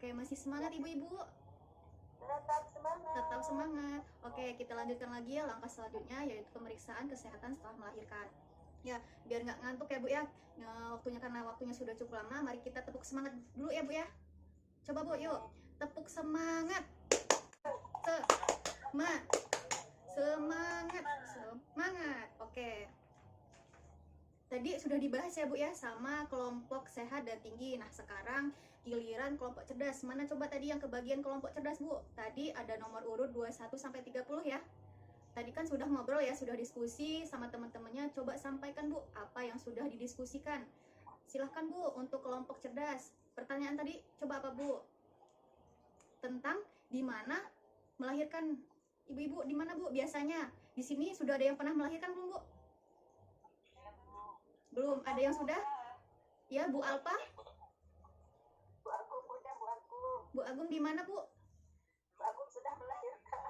Oke, masih semangat ibu-ibu? Tetap semangat. Tetap semangat. Oke, kita lanjutkan lagi ya langkah selanjutnya, yaitu pemeriksaan kesehatan setelah melahirkan. Ya, biar nggak ngantuk ya Bu ya. Karena waktunya sudah cukup lama, mari kita tepuk semangat dulu ya Bu ya. Coba Bu, yuk. Tepuk semangat. Semangat. Oke. Tadi sudah dibahas ya Bu ya sama kelompok sehat dan tinggi. Nah, sekarang giliran kelompok cerdas. Mana coba tadi yang kebagian kelompok cerdas Bu? Tadi ada nomor urut 21 sampai 30 ya. Tadi kan sudah ngobrol ya, sudah diskusi sama teman-temannya. Coba sampaikan Bu apa yang sudah didiskusikan. Silahkan Bu untuk kelompok cerdas. Pertanyaan tadi coba apa Bu? Tentang di mana melahirkan. Ibu-ibu di mana Bu biasanya? Di sini sudah ada yang pernah melahirkan belum Bu? Belum, ada yang sudah? Ya, Bu Alpa? Bu Agung udah, Bu Agung. Bu Agung di mana Bu? Bu Agung sudah melahirkan.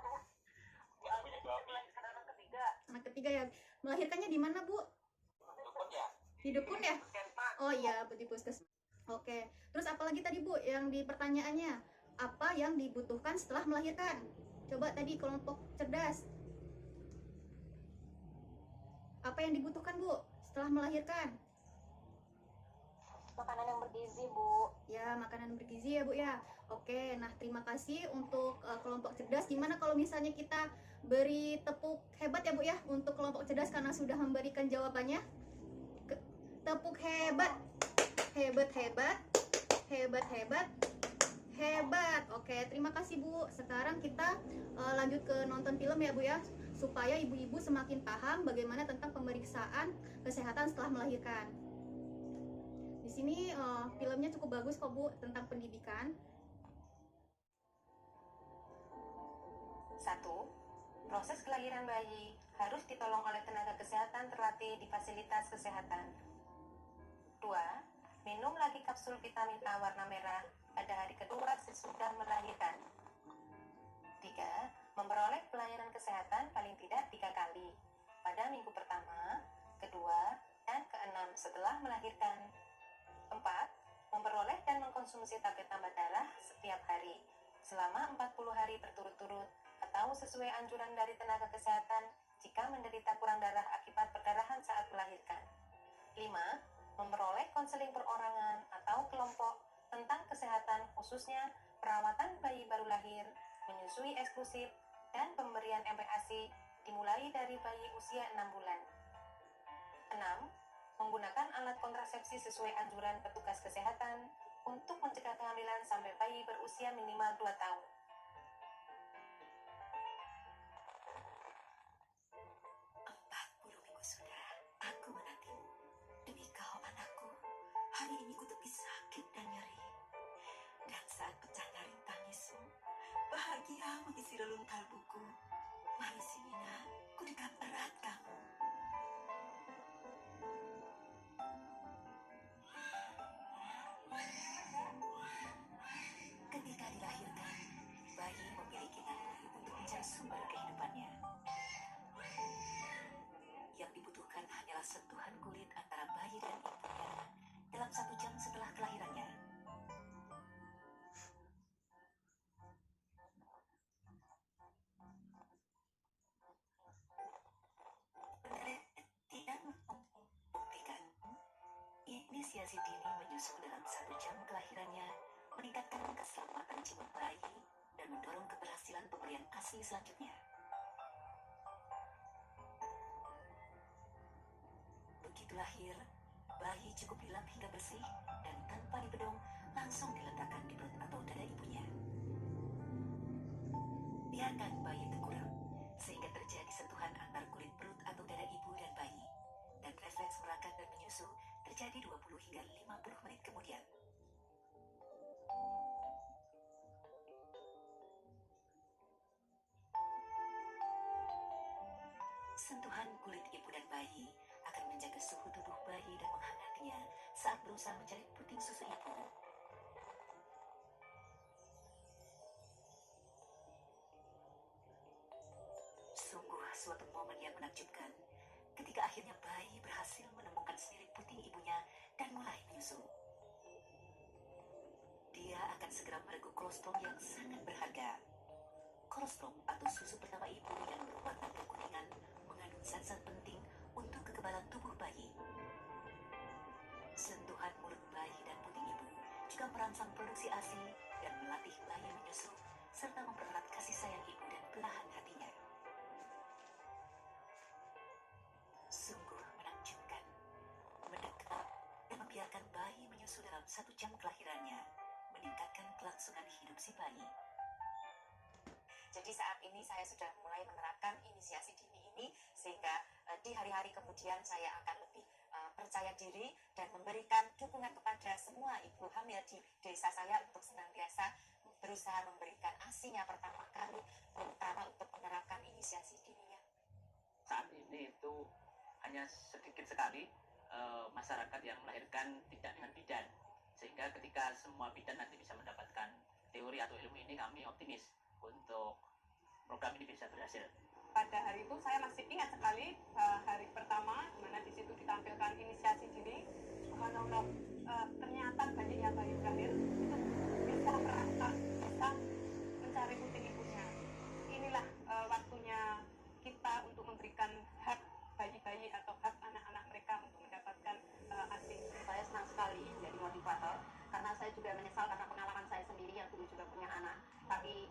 Bu Agung sudah melahirkan anak ketiga. Anak ketiga ya. Melahirkannya di mana Bu? Dukun ya? Di Dukun ya? Oh iya, di puskesmas. Oke. Terus apa lagi tadi Bu yang di pertanyaannya? Apa yang dibutuhkan setelah melahirkan? Coba tadi kelompok cerdas. Apa yang dibutuhkan Bu setelah melahirkan? Makanan yang bergizi, Bu. Ya, makanan bergizi ya Bu ya. Oke, nah terima kasih untuk kelompok cerdas. Gimana kalau misalnya kita beri tepuk hebat ya Bu ya untuk kelompok cerdas karena sudah memberikan jawabannya. Tepuk hebat. Hebat. Oke, terima kasih Bu. Sekarang kita lanjut ke nonton film ya Bu ya, supaya ibu-ibu semakin paham bagaimana tentang pemeriksaan kesehatan setelah melahirkan. Di sini filmnya cukup bagus kok Bu tentang pendidikan. 1. Proses kelahiran bayi harus ditolong oleh tenaga kesehatan terlatih di fasilitas kesehatan. 2. Minum lagi kapsul vitamin A warna merah pada hari kedua sesudah melahirkan. 3. Memperoleh pelayanan kesehatan paling tidak 3 kali pada minggu pertama, kedua, dan keenam setelah melahirkan. 4. Memperoleh dan mengkonsumsi tablet tambah darah setiap hari selama 40 hari berturut-turut atau sesuai anjuran dari tenaga kesehatan jika menderita kurang darah akibat perdarahan saat melahirkan. 5. Memperoleh konseling perorangan atau kelompok tentang kesehatan khususnya perawatan bayi baru lahir, menyusui eksklusif, dan pemberian MPASI dimulai dari bayi usia 6 bulan. 6. Menggunakan alat kontrasepsi sesuai anjuran petugas kesehatan untuk mencegah kehamilan sampai bayi berusia minimal 2 tahun. Hari ini kutepi sakit dan nyeri. Dan saat pecah dari tangismu, bahagia mengisi relung kalbuku. Mari sini nak, ku dekat erat kamu. Ketika dilahirkan, bayi memiliki naluri untuk mencari sumber kehidupannya. Yang dibutuhkan hanyalah sentuhan kulit antara bayi dan ibunya dalam 1 jam setelah kelahirannya. Penelitian membuktikan inisiasi dini menyusu dalam 1 jam kelahirannya meningkatkan keselamatan jiwa bayi dan mendorong keberhasilan pemberian ASI selanjutnya. Begitu lahir, bayi cukup dilap hingga bersih dan tanpa dibedong langsung diletakkan di perut atau dada ibunya. Biarkan bayi tengkurap sehingga terjadi sentuhan antar kulit perut atau dada ibu dan bayi, dan refleks merangkak dan menyusu terjadi 20 hingga 50 menit kemudian. Sentuhan kulit ibu dan bayi akan menjaga suhu tubuh bayi dan menghangatinya saat berusaha mencari puting susu ibu. Sungguh suatu momen yang menakjubkan ketika akhirnya bayi berhasil menemukan sirip puting ibunya dan mulai menyusu. Dia akan akan segera mereguk kolostrum yang sangat berharga. Kolostrum atau susu pertama ibu yang berwarna kekuningan mengandung zat-zat penting untuk kekebalan tubuh bayi. Sentuhan mulut bayi dan puting ibu juga merangsang produksi ASI dan melatih bayi menyusu, serta mempererat kasih sayang ibu dan belahan hatinya. Sungguh menakjubkan. Mendekat dan membiarkan bayi menyusu dalam 1 jam kelahirannya meningkatkan kelangsungan hidup si bayi. Jadi saat ini saya sudah mulai menerapkan inisiasi dini ini, sehingga di hari-hari kemudian saya akan lebih percaya diri dan memberikan dukungan kepada semua ibu hamil di desa saya untuk senantiasa berusaha memberikan ASI-nya pertama kali, terutama untuk menerapkan inisiasi dininya. Saat ini itu hanya sedikit sekali masyarakat yang melahirkan tidak dengan bidan, sehingga ketika semua bidan nanti bisa mendapatkan teori atau ilmu ini, kami optimis untuk program ini bisa berhasil. Pada hari itu saya masih ingat sekali hari pertama di mana di situ ditampilkan inisiasi dini. Subhanallah, ternyata banyaknya bayi lahir itu bisa merasa, bisa mencari puting ibunya. Inilah waktunya kita untuk memberikan hak bayi-bayi atau hak anak-anak mereka untuk mendapatkan ASI. Saya senang sekali menjadi motivator karena saya juga menyesal karena pengalaman saya sendiri yang dulu juga punya anak, tapi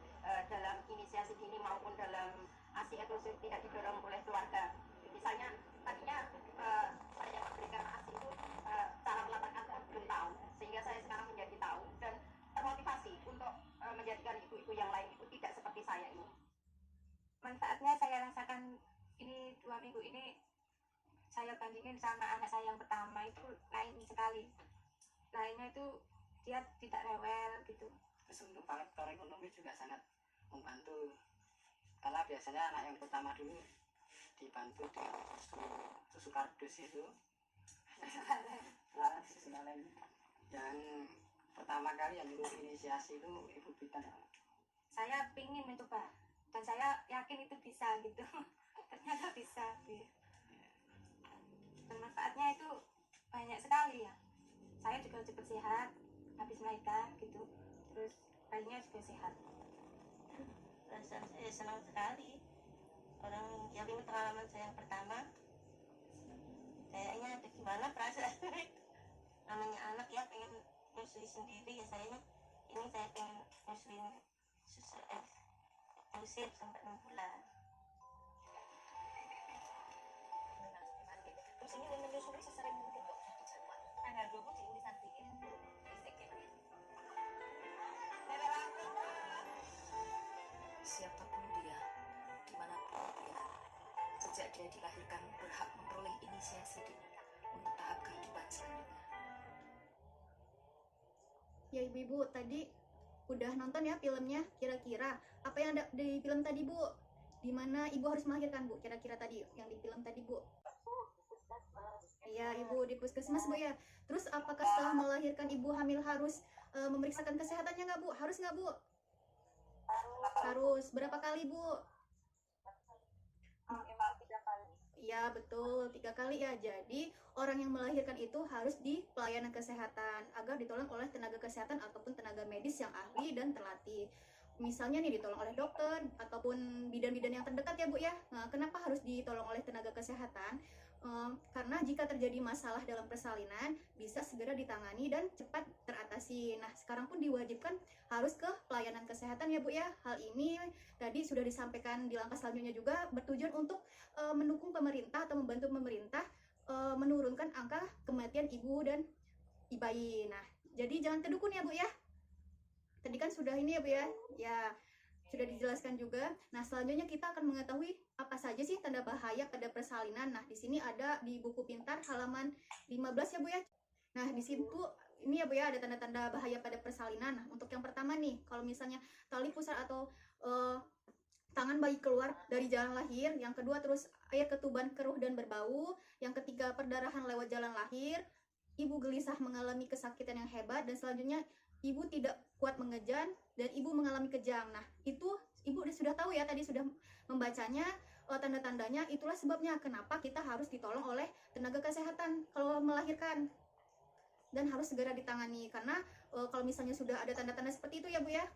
dalam inisiasi dini maupun dalam ASI eksklusif tidak didorong oleh keluarga. Misalnya tadinya saya memberikan ASI itu cara melakukan saya belum tahu, sehingga saya sekarang menjadi tahu dan termotivasi untuk menjadikan ibu-ibu yang lain itu tidak seperti saya ini. Manfaatnya saya rasakan ini 2 minggu ini, saya bandingin sama anak saya yang pertama itu lain sekali. Lainnya itu dia tidak rewel gitu. Terus untuk faktor ekonomi juga sangat membantu, karena biasanya anak yang pertama dulu dibantu dengan susu kardus itu, susu kalen. Yang pertama kali yang dulu inisiasi itu ibu bidan. Saya pingin mencoba dan saya yakin itu bisa gitu. Ternyata bisa gitu. Dan manfaatnya itu banyak sekali ya. Saya juga cepat sehat habis melahirkan gitu, terus bayinya juga sehat. Perasaan saya senang sekali. Orang yang ini pengalaman saya yang pertama, kayaknya ada gimana perasaan. Namanya anak ya, pengen nyusui sendiri ya. Saya ini saya pengen nyusuin susu eksklusif sampai 6 bulan. Terus ini menyusui sesering mungkin kok di Januari. Tanggal 20 diimunisasiin. Siapapun dia, dimanapun dia, sejak dia dilahirkan berhak memperoleh inisiasi dini untuk tahap kehidupan selanjutnya. Ya ibu-ibu, tadi udah nonton ya filmnya, kira-kira apa yang ada di film tadi Bu? Dimana ibu harus melahirkan Bu, kira-kira tadi yang di film tadi Bu? Iya ibu di puskesmas Bu ya. Terus apakah setelah melahirkan ibu hamil harus memeriksakan kesehatannya nggak Bu? Harus nggak Bu? Harus. Berapa kali Bu? Minimal 3 kali. Iya betul, 3 kali ya. Jadi orang yang melahirkan itu harus di pelayanan kesehatan agar ditolong oleh tenaga kesehatan ataupun tenaga medis yang ahli dan terlatih. Misalnya nih ditolong oleh dokter ataupun bidan-bidan yang terdekat ya Bu ya. Nah, kenapa harus ditolong oleh tenaga kesehatan? Karena jika terjadi masalah dalam persalinan bisa segera ditangani dan cepat teratasi. Nah sekarang pun diwajibkan harus ke pelayanan kesehatan ya Bu ya. Hal ini tadi sudah disampaikan di langkah selanjutnya juga bertujuan untuk mendukung pemerintah atau membantu pemerintah menurunkan angka kematian ibu dan bayi. Nah jadi jangan kedukun ya Bu ya. Tadi kan sudah ini ya Bu ya. Ya sudah dijelaskan juga. Nah, selanjutnya kita akan mengetahui apa saja sih tanda bahaya pada persalinan. Nah, di sini ada di buku pintar halaman 15 ya Bu ya. Nah, di situ ini ya Bu ya ada tanda-tanda bahaya pada persalinan. Nah, untuk yang pertama nih, kalau misalnya tali pusar atau tangan bayi keluar dari jalan lahir, yang kedua terus air ketuban keruh dan berbau, yang ketiga perdarahan lewat jalan lahir, ibu gelisah mengalami kesakitan yang hebat, dan selanjutnya ibu tidak kuat mengejan dan ibu mengalami kejang. Nah, itu ibu sudah tahu ya, tadi sudah membacanya tanda-tandanya. Itulah sebabnya kenapa kita harus ditolong oleh tenaga kesehatan kalau melahirkan. dan harus segera ditangani karena kalau misalnya sudah ada tanda-tanda seperti itu ya Bu ya.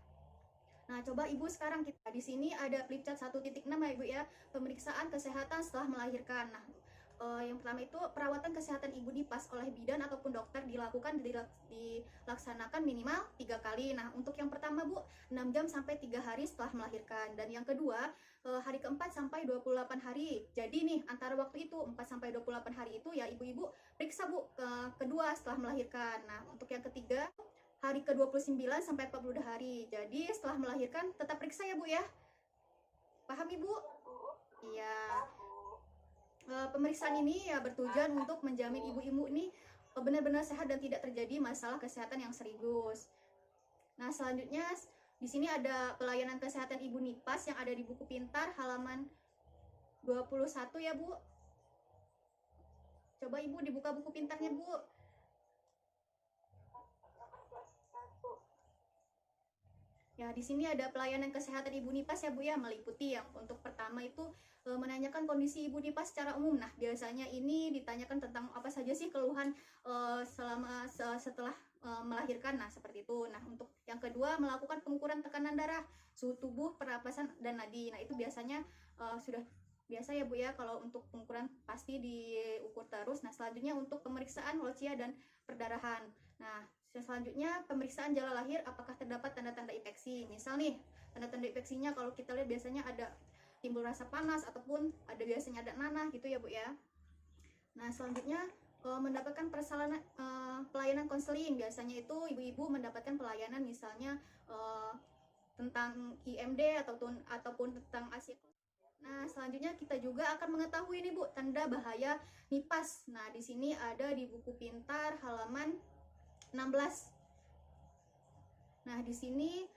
Nah, coba Ibu sekarang kita di sini ada flipchart 1.6 ya Ibu ya, pemeriksaan kesehatan setelah melahirkan. Nah, yang pertama itu perawatan kesehatan ibu nipas oleh bidan ataupun dokter dilaksanakan minimal 3 kali. Nah, untuk yang pertama Bu, 6 jam sampai 3 hari setelah melahirkan, dan yang kedua hari keempat sampai 28 hari. Jadi nih antara waktu itu 4 sampai 28 hari itu ya ibu-ibu periksa Bu kedua setelah melahirkan. Nah, untuk yang ketiga hari ke-29 sampai 40 hari. Jadi setelah melahirkan tetap periksa ya Bu ya. Paham Ibu? Iya. Pemeriksaan ini ya bertujuan untuk menjamin ibu-ibu ini benar-benar sehat dan tidak terjadi masalah kesehatan yang serius. Nah, selanjutnya di sini ada pelayanan kesehatan ibu nipas yang ada di buku pintar halaman 21 ya Bu. Coba Ibu dibuka buku pintarnya Bu. Ya, di sini ada pelayanan kesehatan ibu nipas ya Bu ya, meliputi yang untuk pertama itu menanyakan kondisi ibu nipas secara umum. Nah, biasanya ini ditanyakan tentang apa saja sih keluhan setelah melahirkan. Nah, seperti itu. Nah, untuk yang kedua melakukan pengukuran tekanan darah, suhu tubuh, pernapasan dan nadi. Nah, itu biasanya sudah biasa ya Bu ya, kalau untuk pengukuran pasti diukur terus. Nah, selanjutnya untuk pemeriksaan locia dan perdarahan. Nah, selanjutnya pemeriksaan jala lahir apakah terdapat tanda-tanda infeksi. Misal nih, tanda-tanda infeksinya kalau kita lihat biasanya ada timbul rasa panas ataupun ada biasanya ada nanah gitu ya Bu ya. Nah, selanjutnya mendapatkan pelayanan konseling. Biasanya itu ibu-ibu mendapatkan pelayanan misalnya tentang IMD ataupun tentang ASI. Nah, selanjutnya kita juga akan mengetahui nih Bu tanda bahaya nipas. Nah, di sini ada di buku pintar halaman 16. Nah, di sini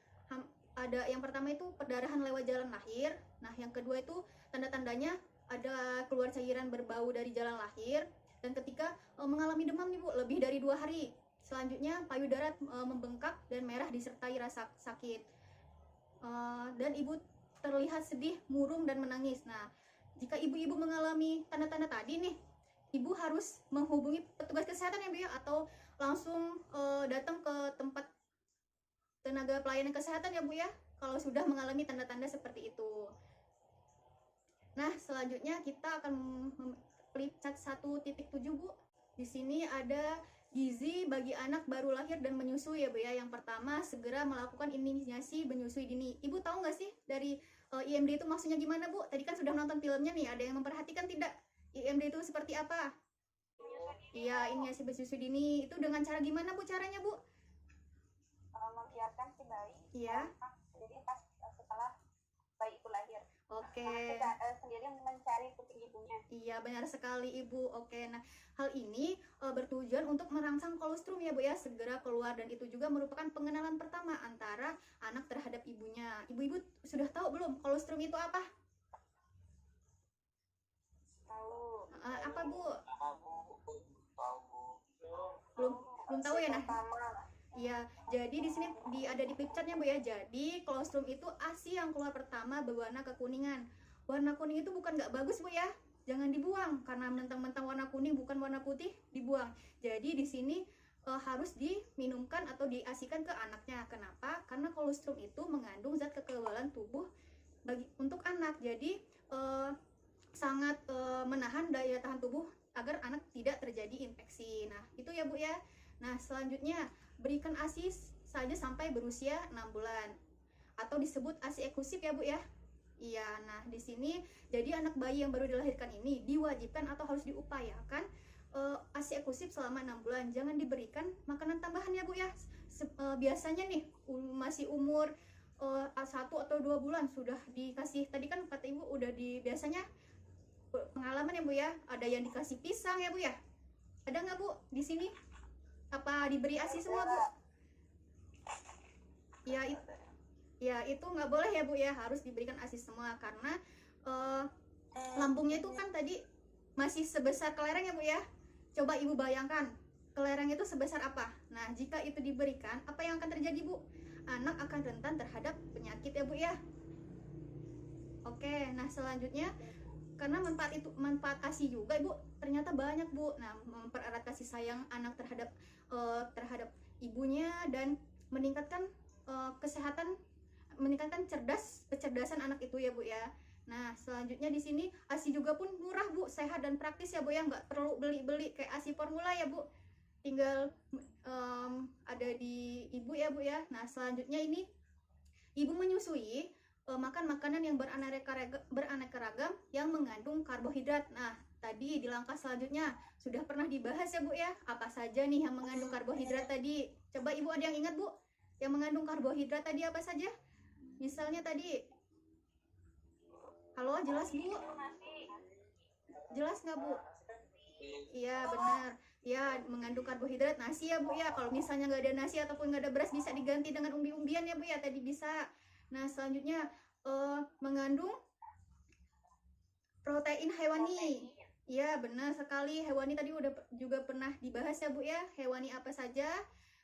ada yang pertama itu perdarahan lewat jalan lahir. Nah, yang kedua itu tanda-tandanya ada keluar cairan berbau dari jalan lahir, dan ketika mengalami demam nih Bu lebih dari 2 hari. Selanjutnya payudara membengkak dan merah disertai rasa sakit, dan ibu terlihat sedih, murung dan menangis. Nah, jika ibu-ibu mengalami tanda-tanda tadi nih, ibu harus menghubungi petugas kesehatan ya Bu ya, atau langsung datang ke tempat tenaga pelayanan kesehatan ya Bu ya, kalau sudah mengalami tanda-tanda seperti itu. Nah, selanjutnya kita akan flipchart 1.7 Bu. Di sini ada gizi bagi anak baru lahir dan menyusui ya Bu ya. Yang pertama, segera melakukan inisiasi menyusui dini. Ibu tahu nggak sih dari IMD itu maksudnya gimana Bu? Tadi kan sudah nonton filmnya nih, ada yang memperhatikan tidak? IMD itu seperti apa? Iya, inisiasi menyusui dini. Itu dengan cara gimana Bu caranya Bu? Membiarkan si bayi. Iya. Jadi pas setelah bayi itu lahir. Oke. Sendiri mencari puting ibunya. Iya, benar sekali Ibu. Oke, nah hal ini bertujuan untuk merangsang kolostrum ya Bu ya, segera keluar, dan itu juga merupakan pengenalan pertama antara anak terhadap ibunya. Ibu-ibu sudah tahu belum kolostrum itu apa? Tahu. Apa Bu? Tahu. Belum tahu ya. Nah, iya, jadi di sini ada di flipchartnya Bu ya. Jadi kolostrum itu ASI yang keluar pertama berwarna kekuningan. Warna kuning itu bukan nggak bagus Bu ya, jangan dibuang karena mentang-mentang warna kuning bukan warna putih dibuang. Jadi di sini harus diminumkan atau diasikan ke anaknya. Kenapa? Karena kolostrum itu mengandung zat kekebalan tubuh untuk anak. Jadi sangat menahan daya tahan tubuh agar anak tidak terjadi infeksi. Nah, itu ya Bu ya. Nah, selanjutnya berikan ASI saja sampai berusia 6 bulan atau disebut ASI eksklusif ya Bu ya. Iya, nah di sini jadi anak bayi yang baru dilahirkan ini diwajibkan atau harus diupayakan ASI eksklusif selama 6 bulan. Jangan diberikan makanan tambahan ya Bu ya. Biasanya nih masih umur 1 atau 2 bulan sudah dikasih, tadi kan kata Ibu udah biasanya pengalaman ya Bu ya, ada yang dikasih pisang ya Bu ya. Ada nggak Bu di sini? Apa diberi ASI semua Bu? Ya itu nggak boleh ya Bu ya, harus diberikan ASI semua karena lambungnya itu kan tadi masih sebesar kelereng ya Bu ya. Coba Ibu bayangkan kelereng itu sebesar apa. Nah, jika itu diberikan, apa yang akan terjadi Bu? Anak akan rentan terhadap penyakit ya Bu ya. Oke, nah selanjutnya karena manfaat ASI juga Ibu ternyata banyak Bu. Nah, mempererat kasih sayang anak terhadap ibunya dan meningkatkan kesehatan, meningkatkan kecerdasan anak itu ya Bu ya. Nah, selanjutnya di sini ASI juga pun murah Bu, sehat dan praktis ya Bu ya, nggak perlu beli-beli kayak ASI formula ya Bu. Tinggal ada di ibu ya Bu ya. Nah, selanjutnya ini ibu menyusui makan makanan yang beraneka ragam yang mengandung karbohidrat. Nah, tadi di langkah selanjutnya sudah pernah dibahas ya Bu ya, apa saja nih yang mengandung karbohidrat tadi. Coba Ibu ada yang ingat Bu? Yang mengandung karbohidrat tadi apa saja? Misalnya tadi, halo, jelas Bu? Jelas nggak Bu? Iya benar. Ya, mengandung karbohidrat nasi ya Bu ya. Kalau misalnya nggak ada nasi ataupun nggak ada beras, bisa diganti dengan umbi-umbian ya Bu ya, tadi bisa. Nah, selanjutnya mengandung protein hewani. Iya, benar sekali. Hewani tadi udah juga pernah dibahas ya Bu ya. Hewani apa saja?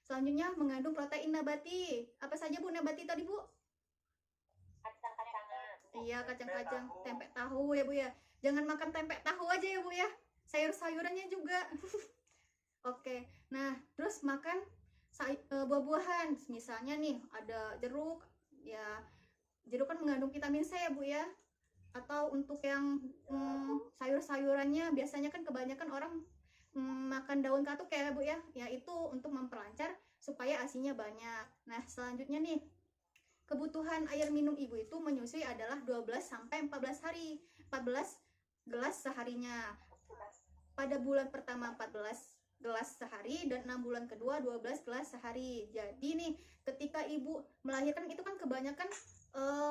Selanjutnya mengandung protein nabati. Apa saja Bu nabati tadi Bu? Iya, kacang-kacang, tempe tahu ya Bu ya. Jangan makan tempe tahu aja ya Bu ya. Sayur-sayurannya juga. Oke. Nah, terus makan buah-buahan. Misalnya nih, ada jeruk. Ya, jeruk kan mengandung vitamin C ya Bu ya. Atau untuk yang sayur-sayurannya biasanya kan kebanyakan orang makan daun katuk ya Bu ya. Yaitu untuk memperlancar supaya asinya banyak. Nah, selanjutnya nih, kebutuhan air minum ibu itu menyusui adalah 12 sampai 14 hari. 14 gelas seharinya. Pada bulan pertama 14 gelas sehari dan 6 bulan kedua 12 gelas sehari. Jadi nih, ketika ibu melahirkan itu kan kebanyakan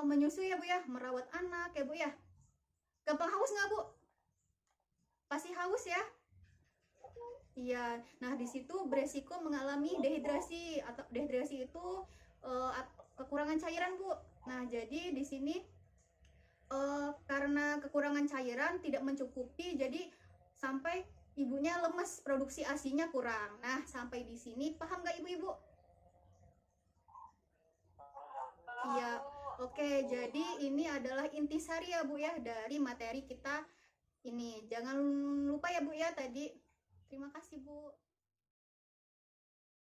menyusui ya Bu ya, merawat anak ya Bu ya. Gampang haus nggak Bu? Pasti haus ya? Iya. Nah, di situ beresiko mengalami dehidrasi, atau dehidrasi itu kekurangan cairan Bu. Nah, jadi di sini karena kekurangan cairan tidak mencukupi, jadi sampai ibunya lemes, produksi ASI-nya kurang. Nah, sampai di sini paham nggak ibu-ibu? Iya, oke. Jadi ini adalah intisari ya Bu ya dari materi kita ini. Jangan lupa ya Bu ya tadi. Terima kasih Bu.